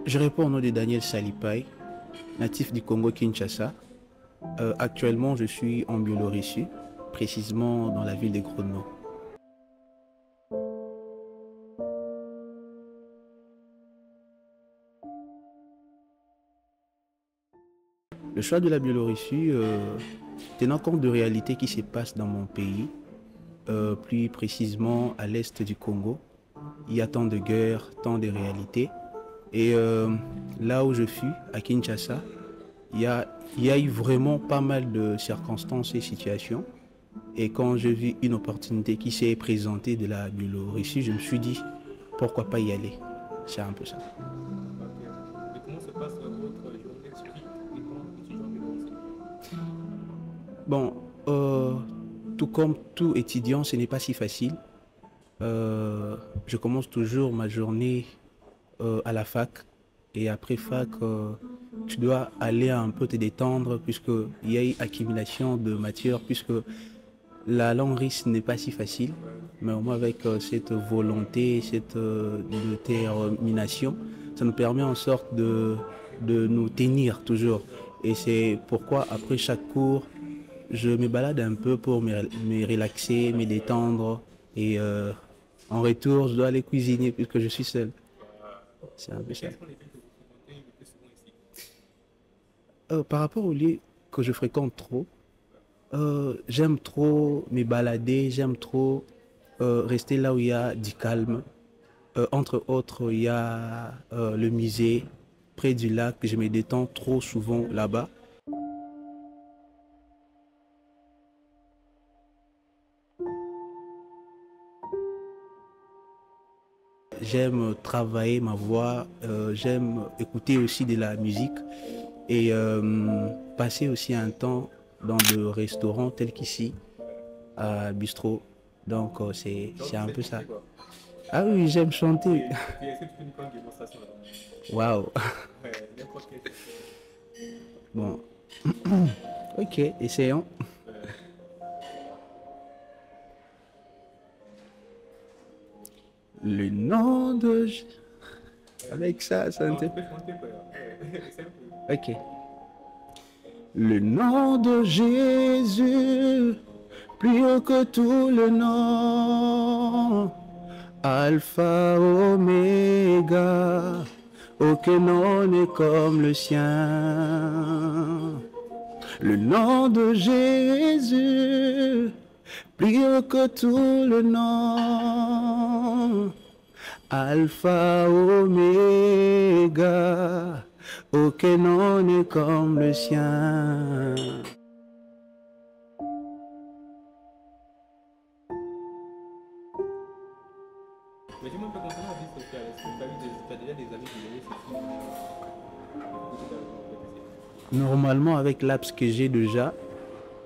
Je réponds au nom de Daniel Salipaï, natif du Congo-Kinshasa. Actuellement, je suis en Biélorussie, précisément dans la ville de Grodno. Le choix de la Biélorussie, tenant compte de réalités qui se passent dans mon pays, plus précisément à l'est du Congo, il y a tant de guerres, tant de réalités. Et là où je suis, à Kinshasa, il y a eu vraiment pas mal de circonstances et situations. Et quand j'ai vu une opportunité qui s'est présentée de la Biélorussie, je me suis dit, pourquoi pas y aller? C'est un peu ça. Ok. Et comment se passe votre journée typique étant étudiant en Biélorussie? Bon, tout comme tout étudiant, ce n'est pas si facile. Je commence toujours ma journée à la fac. Et après fac, tu dois aller un peu te détendre puisqu'il y a eu accumulation de matière, puisque la langue russe n'est pas si facile. Mais au moins avec cette volonté, cette détermination, ça nous permet en sorte de nous tenir toujours. Et c'est pourquoi après chaque cours, je me balade un peu pour me relaxer, me détendre. Et en retour, je dois aller cuisiner puisque je suis seul. C'est un peu Et ça. quelles sont les villes que vous fréquentez le plus souvent ici? Par rapport au lieu que je fréquente trop, j'aime trop me balader, j'aime trop rester là où il y a du calme. Entre autres, il y a le musée près du lac. Je me détends trop souvent là-bas. J'aime travailler ma voix, j'aime écouter aussi de la musique et passer aussi un temps dans de restaurants tels qu'ici, à Bistrot. Donc Donc, c'est un vous peu êtes ça. chanté quoi? Ah oui, j'aime chanter. Est-ce que tu peux nous faire une démonstration là? Waouh. N'importe quelle chanson. Bon, ok, essayons. Euh, Le nom de... Avec ça, ça non, ne... tu peux chanter quoi. C'est un peu. Ok. Le nom de Jésus, plus haut que tout le nom. Alpha, Oméga, aucun nom n'est comme le sien. Le nom de Jésus, plus haut que tout le nom. Alpha, Oméga, aucun nom n'est comme le sien. Mais dis-moi un peu concernant la vie sociale. Est-ce que tu as déjà des amis biélorusses ici? Depuis que tu as fait ici? Normalement, avec l'apps que j'ai déjà,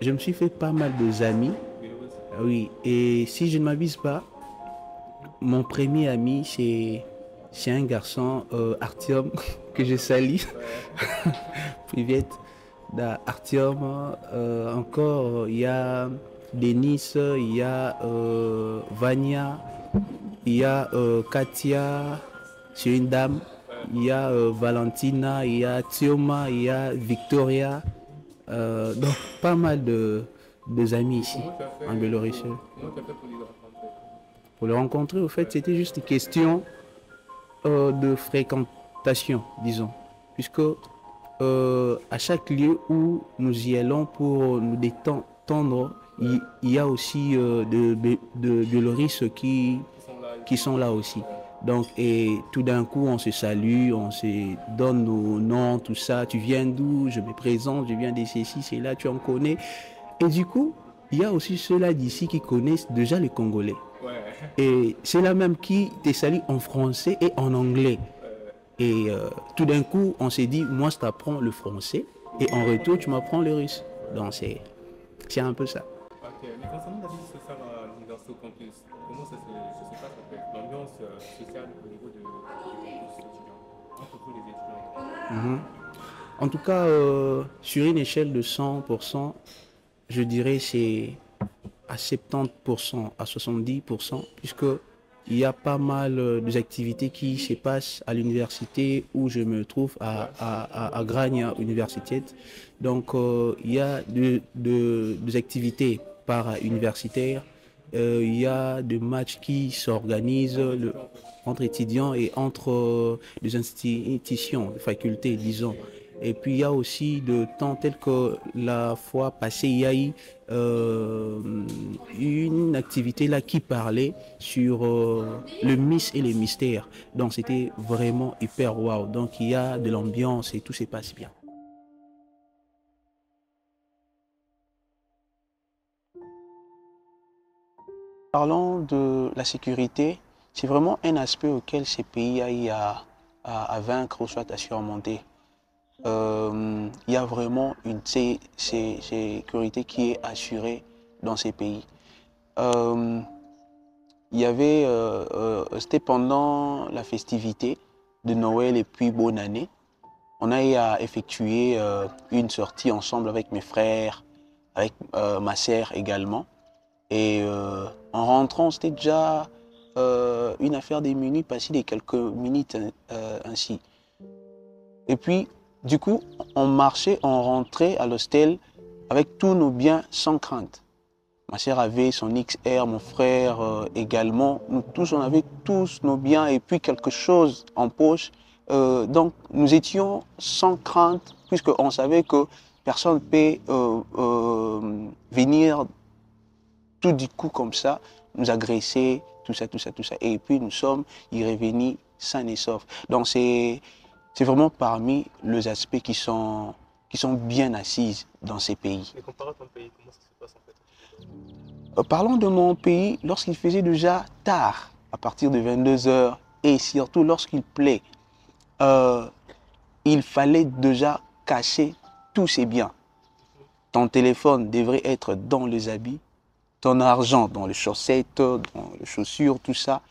je me suis fait pas mal de amis. Biélorusses? Ah oui, et si je ne m'abuse pas, mon premier ami, c'est un garçon, Artyom, que je salue. Ouais. Privet, Artyom. Encore, il y a Denis, il y a Vania, il y a Katia, c'est une dame. Il y a Valentina, il y a Thioma, il y a Victoria. Donc, pas mal de amis Et ici, en Biélorussie. comment tu as fait pour les rencontrer? Pour le rencontrer, au fait, c'était juste une question de fréquentation, disons. Puisque à chaque lieu où nous y allons pour nous détendre, il y a aussi de Biélorusses Qui sont là qui ici? sont là aussi. Ouais. Donc, et tout d'un coup, on se salue, on se donne nos noms, tout ça. Tu viens d'où? Je me présente, je viens d'ici, c'est là, tu en connais. Et du coup, il y a aussi ceux-là d'ici qui connaissent déjà les Congolais. Ouais. Et c'est là même qui te salue en français et en anglais. Ouais. Et tout d'un coup, on s'est dit, moi, je t'apprends le français et en retour, tu m'apprends le russe. Donc, c'est un peu ça. Ok, mais concernant la vie sociale à l'université au campus, comment ça se passe en fait? L'ambiance sociale au niveau du campus étudiant, entre vous les étudiants. Mhm. En tout cas, sur une échelle de 100%, je dirais c'est à 70%, à 70%, puisque il y a pas mal d'activités qui se passent à l'université où je me trouve à Grania Universität. Donc, il y a des activités para-universitaires. Il y a des matchs qui s'organisent entre étudiants et entre des institutions, des facultés, disons. Et puis il y a aussi de temps tel que la fois passée, il y a eu une activité là qui parlait sur le Miss et les mystères. Donc c'était vraiment hyper wow. Donc il y a de l'ambiance et tout se passe bien. Parlons de la sécurité, c'est vraiment un aspect auquel ces pays a eu à vaincre ou soit à surmonter. Il y a vraiment une sécurité qui est assurée dans ces pays. C'était pendant la festivité de Noël et puis bonne année. On a eu à effectuer une sortie ensemble avec mes frères, avec ma sœur également. Et en rentrant, c'était déjà une affaire des minutes, passées des quelques minutes ainsi. Et puis, du coup, on marchait, on rentrait à l'hostel avec tous nos biens sans crainte. Ma sœur avait son XR, mon frère également. Nous tous, on avait tous nos biens et puis quelque chose en poche. Donc, nous étions sans crainte puisqu'on savait que personne ne peut venir tout du coup comme ça, nous agresser, tout ça. Et puis, nous sommes y revenus sains et saufs. Donc, c'est vraiment parmi les aspects qui sont bien assis dans ces pays. Mais comparé à ton pays, comment ça se passe en fait? Parlons de mon pays, lorsqu'il faisait déjà tard, à partir de 22 heures, et surtout lorsqu'il plaît, il fallait déjà cacher tous ses biens. Ton téléphone devrait être dans les habits, ton argent dans les chaussettes, dans les chaussures, tout ça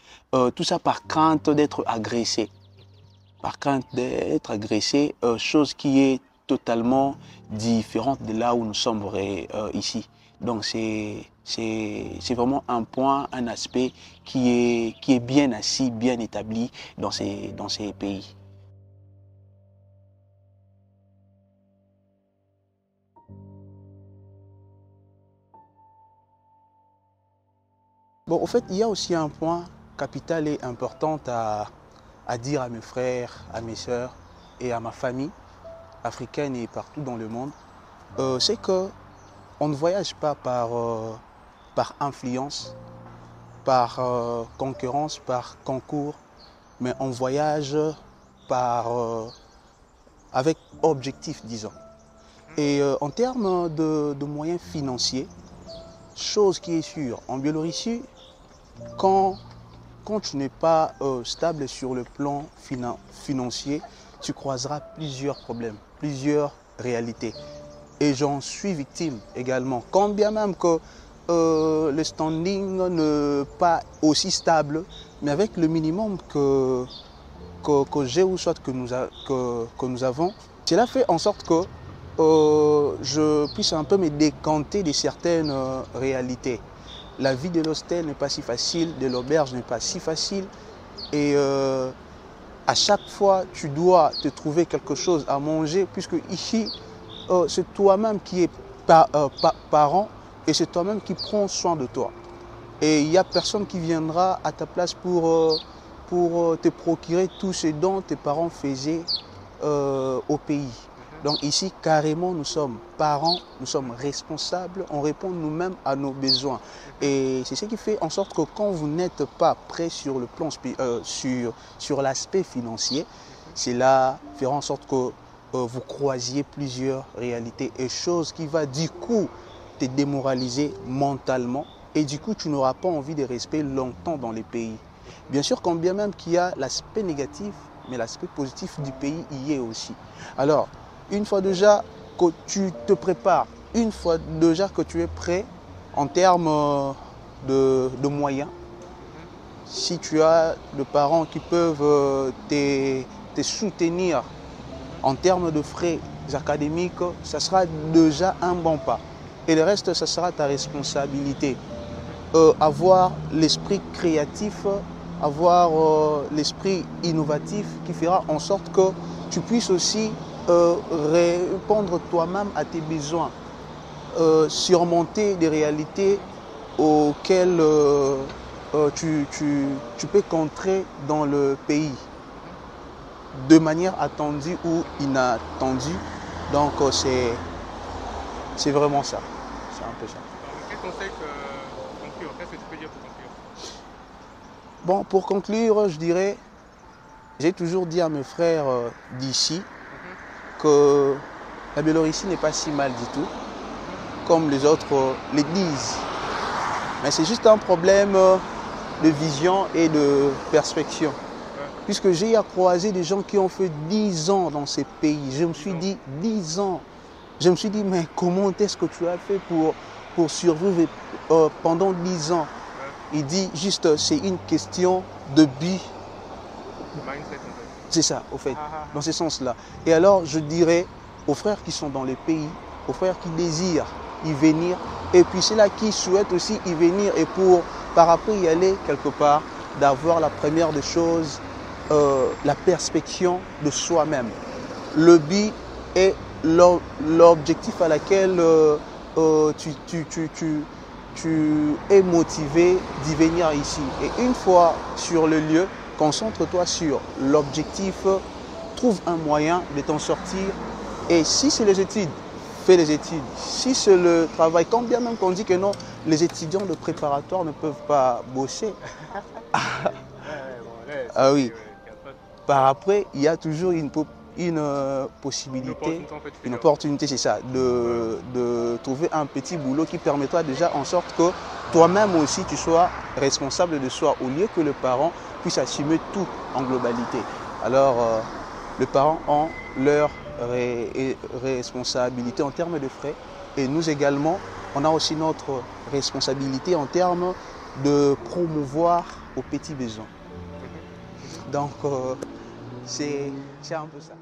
par crainte d'être agressé. Par crainte d'être agressé, chose qui est totalement différente de là où nous sommes ici. Donc c'est vraiment un point, un aspect qui est bien assis, bien établi dans ces pays. Bon, en fait, il y a aussi un point capital et important à dire à mes frères, à mes sœurs et à ma famille africaine et partout dans le monde. C'est que on ne voyage pas par influence, par concurrence, par concours, mais on voyage avec objectif, disons. Et en termes de moyens financiers, chose qui est sûre, en Biélorussie, quand tu n'es pas stable sur le plan financier, tu croiseras plusieurs problèmes, plusieurs réalités. Et j'en suis victime également. Quand bien même que le standing n'est pas aussi stable, mais avec le minimum que j'ai ou soit que nous avons, cela fait en sorte que je puisse un peu me décanter de certaines réalités. La vie de l'hostel n'est pas si facile, de l'auberge n'est pas si facile. Et à chaque fois, tu dois te trouver quelque chose à manger, puisque ici, c'est toi-même qui es parent et c'est toi-même qui prends soin de toi. Et il n'y a personne qui viendra à ta place pour te procurer tout ce dont tes parents faisaient au pays. Donc ici, carrément, nous sommes parents, nous sommes responsables, on répond nous-mêmes à nos besoins. Et c'est ce qui fait en sorte que quand vous n'êtes pas prêt sur le plan sur l'aspect financier, cela fera en sorte que vous croisiez plusieurs réalités et choses qui va du coup te démoraliser mentalement et du coup tu n'auras pas envie de rester longtemps dans les pays. Bien sûr, quand bien même qu'il y a l'aspect négatif, mais l'aspect positif du pays y est aussi. Alors, une fois déjà que tu te prépares, une fois déjà que tu es prêt en termes de moyens, si tu as des parents qui peuvent te soutenir en termes de frais académiques, ça sera déjà un bon pas. Et le reste, ça sera ta responsabilité. Avoir l'esprit créatif avoir l'esprit innovatif qui fera en sorte que tu puisses aussi répondre toi-même à tes besoins, surmonter des réalités auxquelles tu peux contrer dans le pays de manière attendue ou inattendue. Donc c'est vraiment ça. C'est un peu ça. Quel conseil pour conclure? Qu'est-ce que tu peux dire pour conclure? Bon, pour conclure, je dirais, j'ai toujours dit à mes frères d'ici que la Biélorussie n'est pas si mal du tout, comme les autres le disent. Mais c'est juste un problème de vision et de perspective. Puisque j'ai croisé des gens qui ont fait 10 ans dans ces pays. Je me suis dit, 10 ans. Je me suis dit, mais comment est-ce que tu as fait pour survivre pendant 10 ans? Il dit juste, c'est une question de but. C'est ça, au fait, dans ce sens-là. Et alors, je dirais aux frères qui sont dans les pays, aux frères qui désirent y venir, et puis ceux-là qui souhaitent aussi y venir, et par après y aller quelque part, d'avoir la première des choses, la perspective de soi-même. Le but est l'objectif à laquelle tu es motivé d'y venir ici. Et une fois sur le lieu, concentre-toi sur l'objectif, trouve un moyen de t'en sortir. Et si c'est les études, fais les études. Si c'est le travail, quand bien même qu'on dit que non, les étudiants de préparatoire ne peuvent pas bosser. Ah oui. Par après, il y a toujours une possibilité, une opportunité, c'est ça, de trouver un petit boulot qui permettra déjà en sorte que toi-même aussi tu sois responsable de soi, au lieu que le parent puisse assumer tout en globalité. Alors, les parents ont leur responsabilité en termes de frais, et nous également, on a aussi notre responsabilité en termes de promouvoir aux petits besoins. Donc, c'est un peu ça.